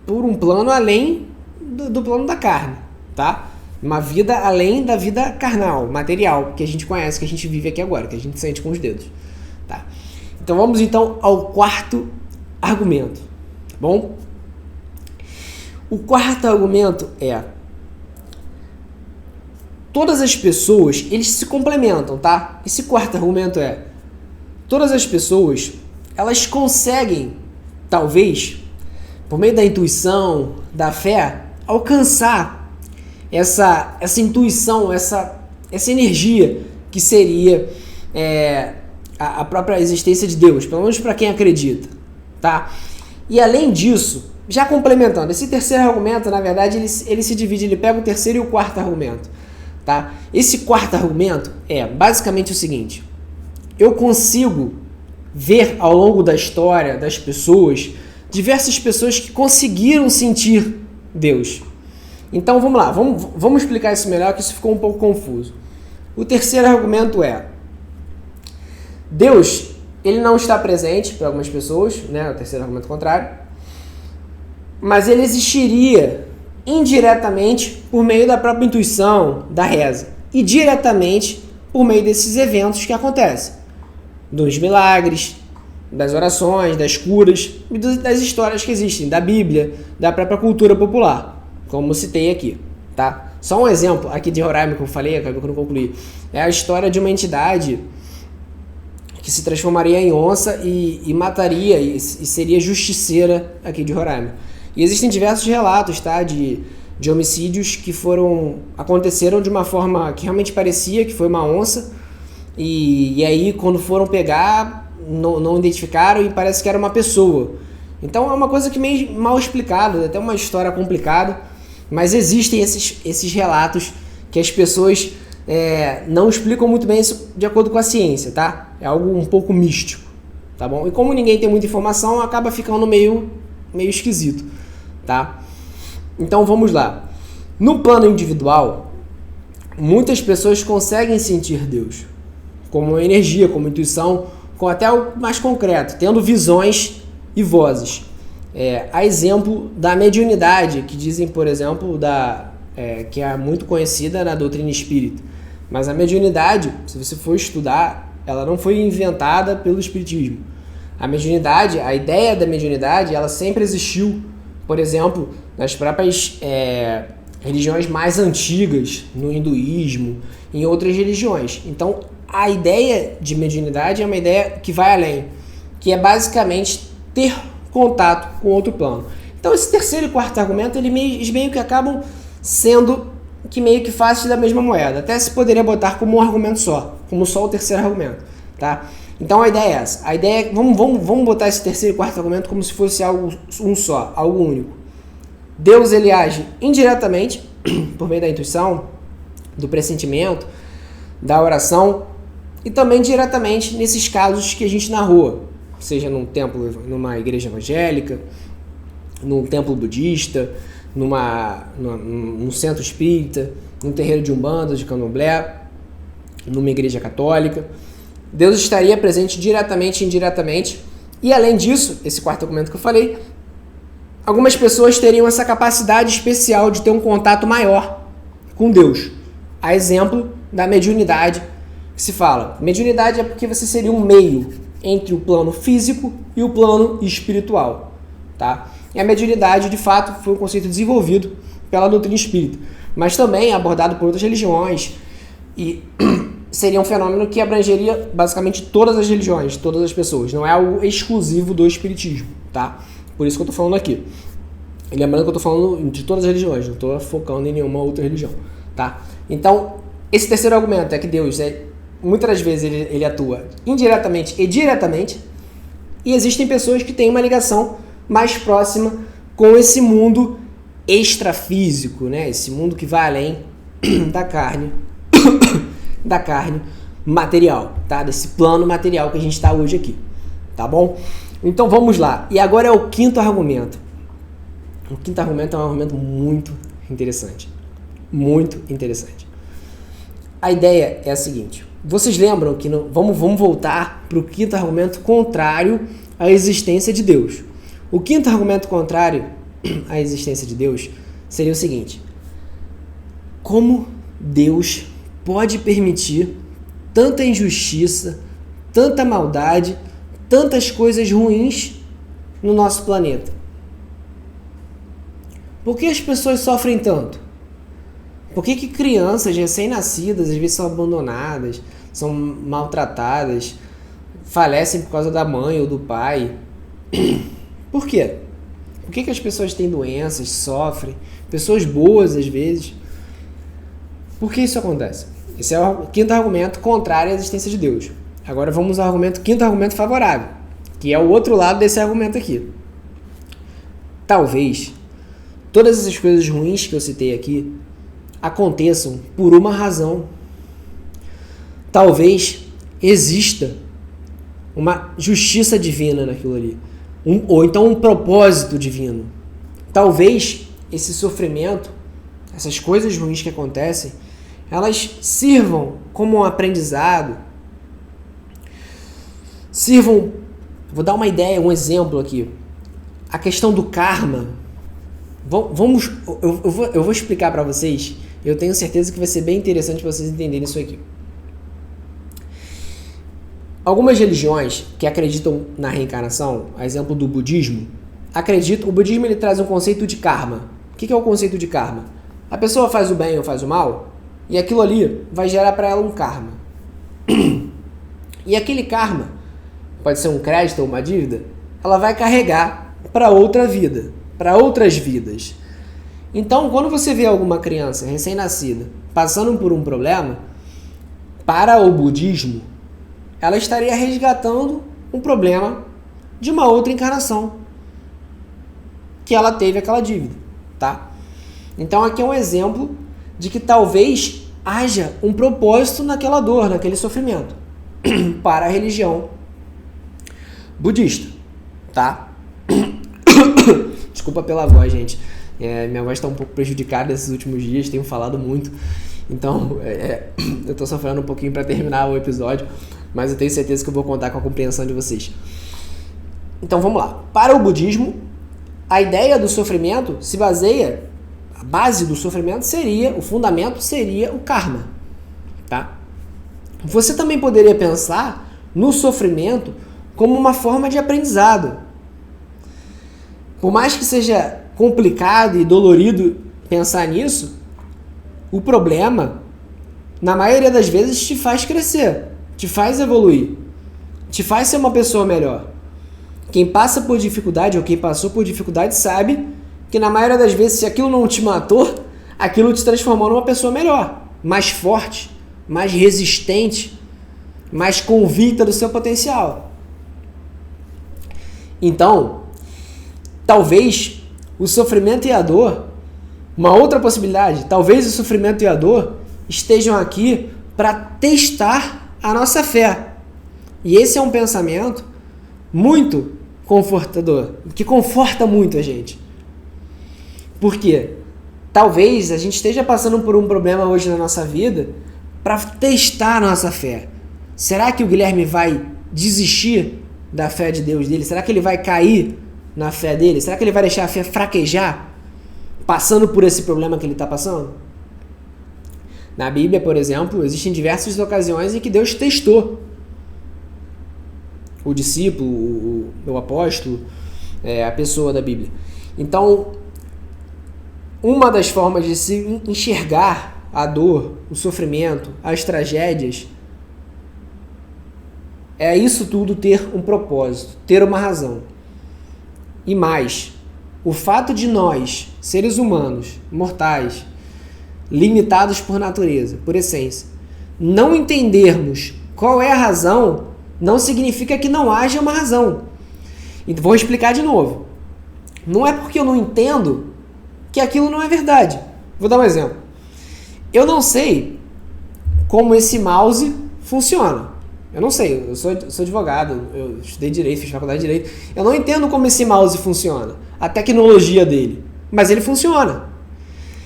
por um plano além do plano da carne, tá? Uma vida além da vida carnal, material, que a gente conhece, que a gente vive aqui agora, que a gente sente com os dedos, tá? Então, vamos então ao quarto argumento, tá bom? O quarto argumento é: todas as pessoas, eles se complementam, tá? Esse quarto argumento é: todas as pessoas, elas conseguem, talvez, por meio da intuição, da fé, alcançar essa intuição, essa energia que seria a própria existência de Deus, pelo menos para quem acredita, tá? E além disso, já complementando, esse terceiro argumento, na verdade, ele se divide, ele pega o terceiro e o quarto argumento, tá? Esse quarto argumento é basicamente o seguinte: eu consigo ver ao longo da história das pessoas, diversas pessoas que conseguiram sentir Deus. Então vamos lá, vamos explicar isso melhor, que isso ficou um pouco confuso. O terceiro argumento é: Deus, ele não está presente para algumas pessoas, né? O terceiro argumento contrário, mas ele existiria indiretamente por meio da própria intuição, da reza, e diretamente por meio desses eventos que acontecem, dos milagres, das orações, das curas e das histórias que existem, da Bíblia, da própria cultura popular, como citei aqui, tá? Só um exemplo aqui de Roraima que eu falei, acabei que eu não concluí, é a história de uma entidade que se transformaria em onça e mataria e seria justiceira aqui de Roraima. E existem diversos relatos, tá, de homicídios que aconteceram de uma forma que realmente parecia que foi uma onça, e aí quando foram pegar, não identificaram e parece que era uma pessoa. Então é uma coisa que meio mal explicada, até uma história complicada, mas existem esses relatos que as pessoas não explicam muito bem isso de acordo com a ciência, tá? É algo um pouco místico, tá bom? E como ninguém tem muita informação, acaba ficando meio esquisito, tá? Então vamos lá. No plano individual, muitas pessoas conseguem sentir Deus como energia, como intuição, com até algo mais concreto, tendo visões e vozes. A exemplo da mediunidade, que dizem, por exemplo, que é muito conhecida na doutrina espírita. Mas a mediunidade, se você for estudar, ela não foi inventada pelo espiritismo. A mediunidade, a ideia da mediunidade, ela sempre existiu, por exemplo, nas próprias religiões mais antigas, no hinduísmo, em outras religiões. Então, a ideia de mediunidade é uma ideia que vai além, que é basicamente ter contato com outro plano. Então, esse terceiro e quarto argumento, eles meio que acabam sendo que meio que fazem da mesma moeda. Até se poderia botar como um argumento só, como só o terceiro argumento, tá? Então, a ideia é essa. A ideia é, vamos botar esse terceiro e quarto argumento como se fosse algo um só, algo único. Deus, ele age indiretamente, por meio da intuição, do pressentimento, da oração, e também diretamente nesses casos que a gente narrou, seja num templo, numa igreja evangélica, num templo budista, num centro espírita, num terreiro de umbanda, de candomblé, numa igreja católica. Deus estaria presente diretamente e indiretamente. E além disso, esse quarto argumento que eu falei, algumas pessoas teriam essa capacidade especial de ter um contato maior com Deus. A exemplo da mediunidade que se fala. Mediunidade é porque você seria um meio entre o plano físico e o plano espiritual, tá? E a mediunidade, de fato, foi um conceito desenvolvido pela doutrina espírita, mas também abordado por outras religiões, e seria um fenômeno que abrangeria basicamente todas as religiões, todas as pessoas. Não é algo exclusivo do espiritismo, tá? Por isso que eu estou falando aqui. E lembrando que eu estou falando de todas as religiões, não estou focando em nenhuma outra religião, tá? Então, esse terceiro argumento é que Deus, muitas das vezes, ele atua indiretamente e diretamente, e existem pessoas que têm uma ligação mais próxima com esse mundo extrafísico, né? Esse mundo que vai além da carne, da carne material, tá? Desse plano material que a gente está hoje aqui, tá bom? Então vamos lá. E agora é o quinto argumento. O quinto argumento é um argumento muito interessante. Muito interessante. A ideia é a seguinte. Vocês lembram que... Vamos voltar para o quinto argumento contrário à existência de Deus. O quinto argumento contrário à existência de Deus seria o seguinte. Como Deus pode permitir tanta injustiça, tanta maldade, tantas coisas ruins no nosso planeta? Por que as pessoas sofrem tanto? Por que crianças recém-nascidas às vezes são abandonadas, são maltratadas, falecem por causa da mãe ou do pai? Por quê? Por que as pessoas têm doenças, sofrem? Pessoas boas às vezes. Por que isso acontece? Esse é o quinto argumento contrário à existência de Deus. Agora vamos ao quinto argumento favorável, que é o outro lado desse argumento aqui. Talvez todas essas coisas ruins que eu citei aqui aconteçam por uma razão. Talvez exista uma justiça divina naquilo ali, ou então um propósito divino. Talvez esse sofrimento, essas coisas ruins que acontecem, elas sirvam como um aprendizado, vou dar uma ideia, um exemplo aqui, a questão do karma. Eu vou explicar para vocês, eu tenho certeza que vai ser bem interessante para vocês entenderem isso aqui. Algumas religiões que acreditam na reencarnação, a exemplo do budismo, o budismo ele traz um conceito de karma. O que é o conceito de karma? A pessoa faz o bem ou faz o mal, e aquilo ali vai gerar para ela um karma. E aquele karma, pode ser um crédito ou uma dívida, ela vai carregar para outra vida, para outras vidas. Então, quando você vê alguma criança recém-nascida passando por um problema, para o budismo, ela estaria resgatando um problema de uma outra encarnação que ela teve aquela dívida, tá? Então aqui é um exemplo de que talvez haja um propósito naquela dor, naquele sofrimento para a religião budista, tá? Desculpa pela voz, gente. Minha voz está um pouco prejudicada esses últimos dias, tenho falado muito. Então, eu estou sofrendo um pouquinho para terminar o episódio, mas eu tenho certeza que eu vou contar com a compreensão de vocês. Então, vamos lá. Para o budismo, a ideia do sofrimento se baseia, a base do sofrimento seria, o fundamento seria o karma, tá? Você também poderia pensar no sofrimento como uma forma de aprendizado. Por mais que seja complicado e dolorido pensar nisso, o problema, na maioria das vezes, te faz crescer, te faz evoluir, te faz ser uma pessoa melhor. Quem passa por dificuldade ou quem passou por dificuldade sabe que na maioria das vezes, se aquilo não te matou, aquilo te transformou numa pessoa melhor, mais forte, mais resistente, mais convicta do seu potencial. Então, talvez o sofrimento e a dor, uma outra possibilidade, talvez o sofrimento e a dor estejam aqui para testar a nossa fé. E esse é um pensamento muito confortador, que conforta muito a gente. Por quê? Talvez a gente esteja passando por um problema hoje na nossa vida para testar a nossa fé. Será que o Guilherme vai desistir da fé de Deus dele? Será que ele vai cair na fé dele? Será que ele vai deixar a fé fraquejar, passando por esse problema que ele está passando? Na Bíblia, por exemplo, existem diversas ocasiões em que Deus testou o discípulo, o apóstolo, a pessoa da Bíblia. Então, uma das formas de se enxergar a dor, o sofrimento, as tragédias, é isso tudo ter um propósito, ter uma razão. E mais, o fato de nós, seres humanos, mortais, limitados por natureza, por essência, não entendermos qual é a razão, não significa que não haja uma razão. Então, vou explicar de novo. Não é porque eu não entendo que aquilo não é verdade. Vou dar um exemplo. Eu não sei como esse mouse funciona. Eu não sei, eu sou advogado, eu estudei Direito, fiz faculdade de Direito. Eu não entendo como esse mouse funciona, a tecnologia dele, mas ele funciona.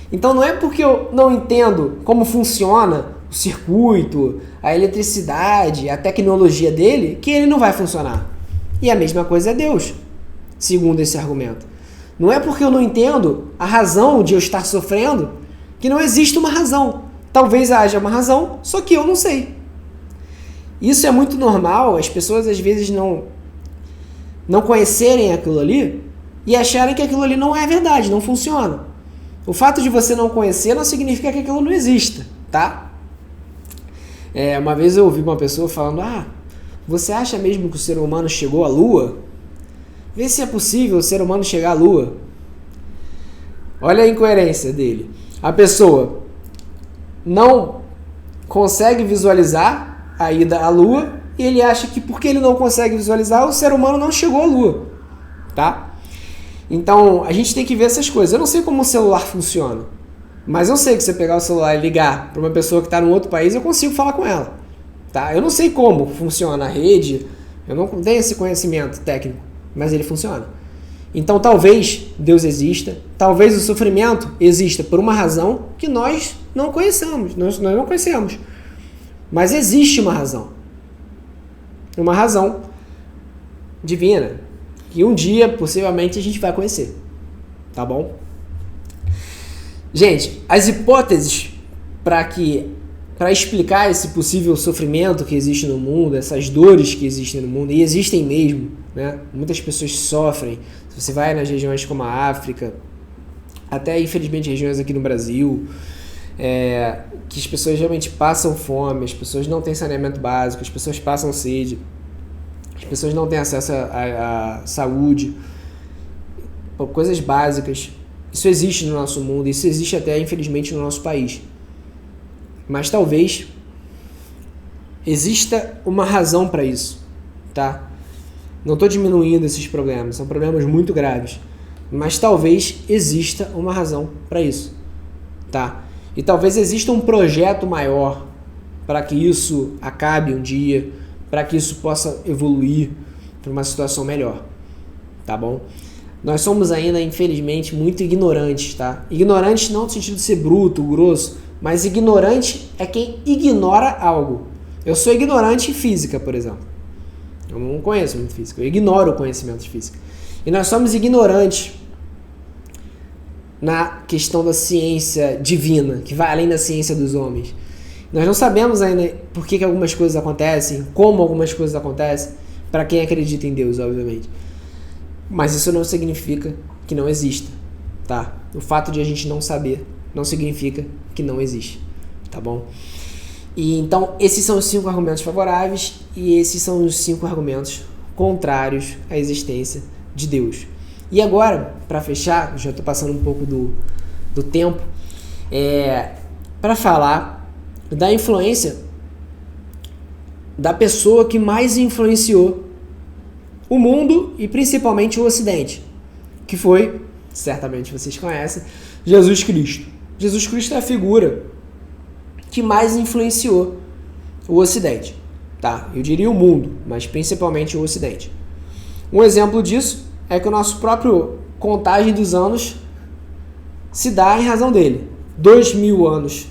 Então não é porque eu não entendo como funciona o circuito, a eletricidade, a tecnologia dele, que ele não vai funcionar. E a mesma coisa é Deus, segundo esse argumento. Não é porque eu não entendo a razão de eu estar sofrendo que não existe uma razão. Talvez haja uma razão, só que eu não sei. Isso é muito normal, as pessoas às vezes não conhecerem aquilo ali e acharem que aquilo ali não é verdade, não funciona. O fato de você não conhecer não significa que aquilo não exista, tá? Uma vez eu ouvi uma pessoa falando, você acha mesmo que o ser humano chegou à Lua? Vê se é possível o ser humano chegar à Lua. Olha a incoerência dele. A pessoa não consegue visualizar a ida à Lua e ele acha que porque ele não consegue visualizar, o ser humano não chegou à Lua, tá? Então, a gente tem que ver essas coisas. Eu não sei como o celular funciona, mas eu sei que se eu pegar o celular e ligar para uma pessoa que está em outro país, eu consigo falar com ela, tá? Eu não sei como funciona a rede, eu não tenho esse conhecimento técnico, mas ele funciona. Então, talvez Deus exista, talvez o sofrimento exista por uma razão que nós não conhecemos, nós não conhecemos. Mas existe uma razão divina, que um dia, possivelmente, a gente vai conhecer, tá bom? Gente, as hipóteses para explicar esse possível sofrimento que existe no mundo, essas dores que existem no mundo, e existem mesmo, né? Muitas pessoas sofrem. Se você vai nas regiões como a África, até infelizmente regiões aqui no Brasil, que as pessoas realmente passam fome, as pessoas não têm saneamento básico, as pessoas passam sede, as pessoas não têm acesso à saúde, coisas básicas. Isso existe no nosso mundo, isso existe até, infelizmente, no nosso país. Mas talvez exista uma razão para isso, tá? Não estou diminuindo esses problemas, são problemas muito graves, mas talvez exista uma razão para isso, tá? E talvez exista um projeto maior para que isso acabe um dia, para que isso possa evoluir para uma situação melhor, tá bom? Nós somos ainda, infelizmente, muito ignorantes, tá? Ignorantes não no sentido de ser bruto, grosso, mas ignorante é quem ignora algo. Eu sou ignorante em física, por exemplo. Eu não conheço muito física, eu ignoro o conhecimento de física. E nós somos ignorantes na questão da ciência divina, que vai além da ciência dos homens. Nós não sabemos ainda por que algumas coisas acontecem, como algumas coisas acontecem, para quem acredita em Deus, obviamente. Mas isso não significa que não exista, tá? O fato de a gente não saber não significa que não existe, tá bom? E então, esses são os 5 argumentos favoráveis e esses são os 5 argumentos contrários à existência de Deus. E agora, para fechar, já estou passando um pouco do tempo, para falar da influência da pessoa que mais influenciou o mundo e principalmente o Ocidente, que foi, certamente vocês conhecem, Jesus Cristo. Jesus Cristo é a figura que mais influenciou o Ocidente, tá? Eu diria o mundo, mas principalmente o Ocidente. Um exemplo disso é que o nosso próprio contagem dos anos se dá em razão dele. 2000 anos,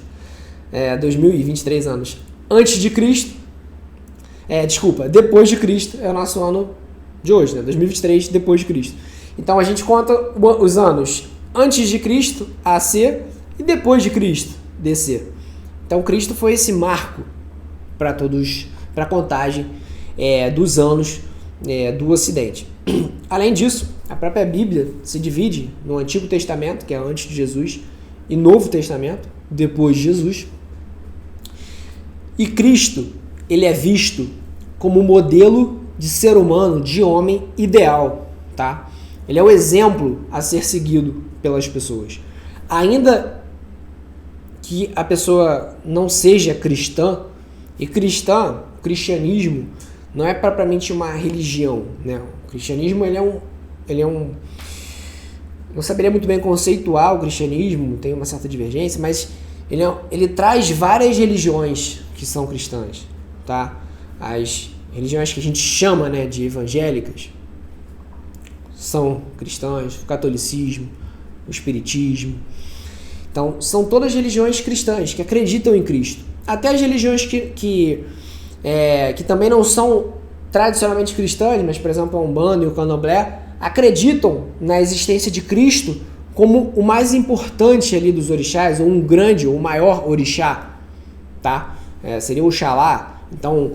2023 anos antes de Cristo, depois de Cristo é o nosso ano de hoje, né? 2023 depois de Cristo. Então a gente conta os anos antes de Cristo, AC, e depois de Cristo, DC. Então Cristo foi esse marco para a contagem dos anos do Ocidente. Além disso, a própria Bíblia se divide no Antigo Testamento, que é antes de Jesus, e Novo Testamento, depois de Jesus. E Cristo, ele é visto como modelo de ser humano, de homem ideal, tá? Ele é o exemplo a ser seguido pelas pessoas. Ainda que a pessoa não seja cristã, e cristianismo não é propriamente uma religião, né? O cristianismo, ele é um não saberia muito bem conceituar o cristianismo, tem uma certa divergência, mas ele traz várias religiões que são cristãs, tá? As religiões que a gente chama, né, de evangélicas são cristãs, o catolicismo, o espiritismo. Então, são todas religiões cristãs que acreditam em Cristo. Até as religiões que também não são tradicionalmente cristãs, mas, por exemplo, a Umbanda e o Candomblé, acreditam na existência de Cristo como o mais importante ali dos orixás, ou um grande, ou maior orixá, tá? Seria o Oxalá. Então,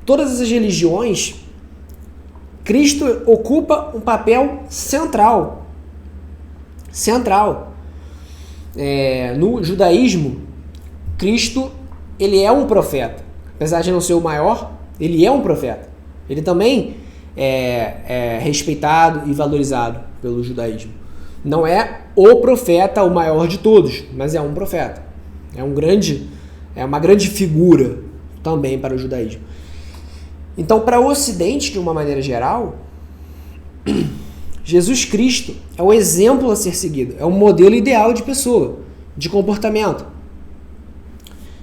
todas as religiões, Cristo ocupa um papel central. No judaísmo, Cristo, ele é um profeta. Apesar de não ser o maior, ele é um profeta. Ele também é respeitado e valorizado pelo judaísmo. Não é o profeta, o maior de todos, mas é um profeta. É uma grande figura também para o judaísmo. Então, para o Ocidente, de uma maneira geral, Jesus Cristo é o exemplo a ser seguido, é o modelo ideal de pessoa, de comportamento.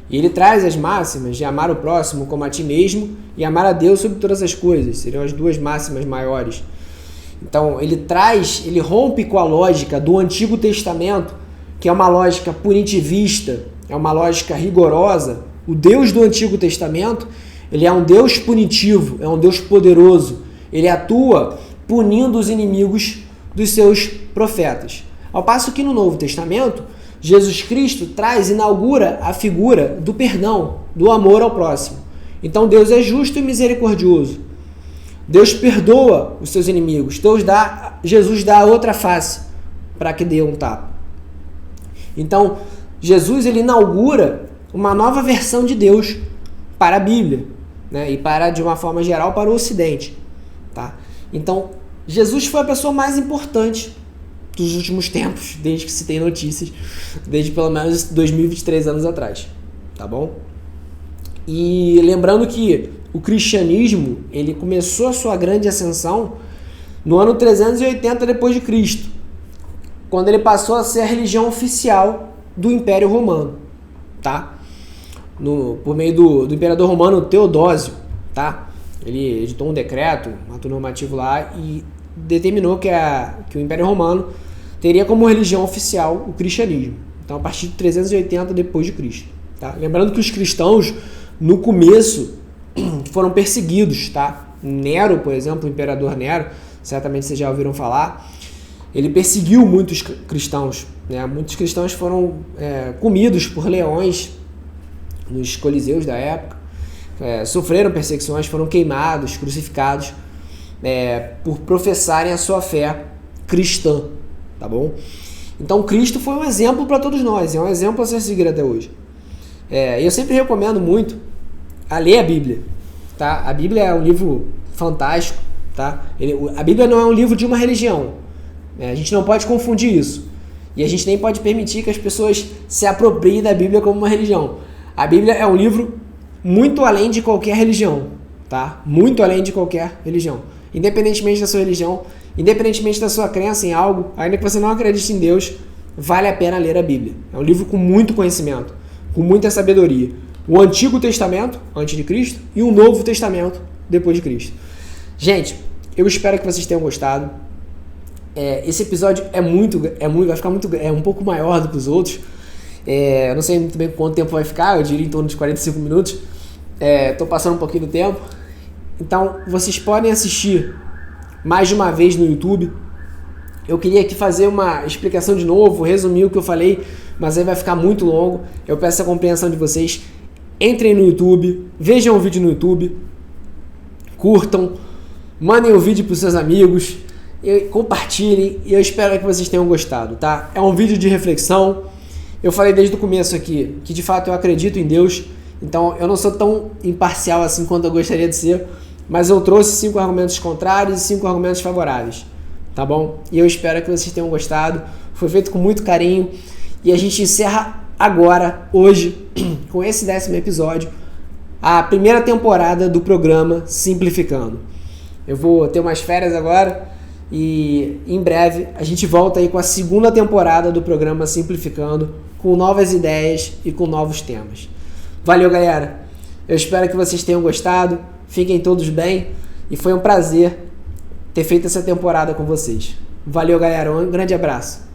E ele traz as máximas de amar o próximo como a ti mesmo e amar a Deus sobre todas as coisas. Seriam as duas máximas maiores. Então, ele rompe com a lógica do Antigo Testamento, que é uma lógica punitivista, é uma lógica rigorosa. O Deus do Antigo Testamento, ele é um Deus punitivo, é um Deus poderoso. Ele atua punindo os inimigos dos seus profetas. Ao passo que no Novo Testamento, Jesus Cristo inaugura a figura do perdão, do amor ao próximo. Então Deus é justo e misericordioso. Deus perdoa os seus inimigos. Jesus dá a outra face para que dê um tapa. Então, Jesus, ele inaugura uma nova versão de Deus para a Bíblia, né? E de uma forma geral, para o Ocidente. Tá? Então, Jesus foi a pessoa mais importante dos últimos tempos, desde que se tem notícias, desde pelo menos 2023 anos atrás, tá bom? E lembrando que o cristianismo, ele começou a sua grande ascensão no ano 380 depois de Cristo, quando ele passou a ser a religião oficial do Império Romano, tá? Por meio do imperador romano Teodósio, tá? Ele editou um decreto, um ato normativo lá, e determinou que o Império Romano teria como religião oficial o cristianismo. Então, a partir de 380 depois de Cristo. Tá? Lembrando que os cristãos, no começo, foram perseguidos. Tá? Nero, por exemplo, o imperador Nero, certamente vocês já ouviram falar, ele perseguiu muitos cristãos. Né? Muitos cristãos foram comidos por leões nos coliseus da época, sofreram perseguições, foram queimados, crucificados, por professarem a sua fé cristã, tá bom? Então Cristo foi um exemplo para todos nós, é um exemplo a ser seguido até hoje. Eu sempre recomendo muito a ler a Bíblia, tá? A Bíblia é um livro fantástico, tá? A Bíblia não é um livro de uma religião, a gente não pode confundir isso, e a gente nem pode permitir que as pessoas se apropriem da Bíblia como uma religião. A Bíblia é um livro muito além de qualquer religião, tá? Muito além de qualquer religião. Independentemente da sua religião, independentemente da sua crença em algo, ainda que você não acredite em Deus, vale a pena ler a Bíblia. É um livro com muito conhecimento, com muita sabedoria. O Antigo Testamento, antes de Cristo, e o Novo Testamento, depois de Cristo. Gente, eu espero que vocês tenham gostado. Esse episódio vai ficar um pouco maior do que os outros. Eu não sei muito bem quanto tempo vai ficar, eu diria em torno de 45 minutos. Estou passando um pouquinho do tempo. Então, vocês podem assistir mais de uma vez no YouTube. Eu queria aqui fazer uma explicação de novo, resumir o que eu falei, mas aí vai ficar muito longo. Eu peço a compreensão de vocês. Entrem no YouTube, vejam o vídeo no YouTube, curtam, mandem o vídeo para os seus amigos, e compartilhem, e eu espero que vocês tenham gostado, tá? É um vídeo de reflexão. Eu falei desde o começo aqui que de fato eu acredito em Deus, então eu não sou tão imparcial assim quanto eu gostaria de ser, mas eu trouxe 5 argumentos contrários e 5 argumentos favoráveis, tá bom? E eu espero que vocês tenham gostado. Foi feito com muito carinho e a gente encerra agora, hoje, com esse 10º episódio, a primeira temporada do programa Simplificando. Eu vou ter umas férias agora e em breve a gente volta aí com a segunda temporada do programa Simplificando, com novas ideias e com novos temas. Valeu, galera! Eu espero que vocês tenham gostado, fiquem todos bem e foi um prazer ter feito essa temporada com vocês. Valeu, galera! Um grande abraço!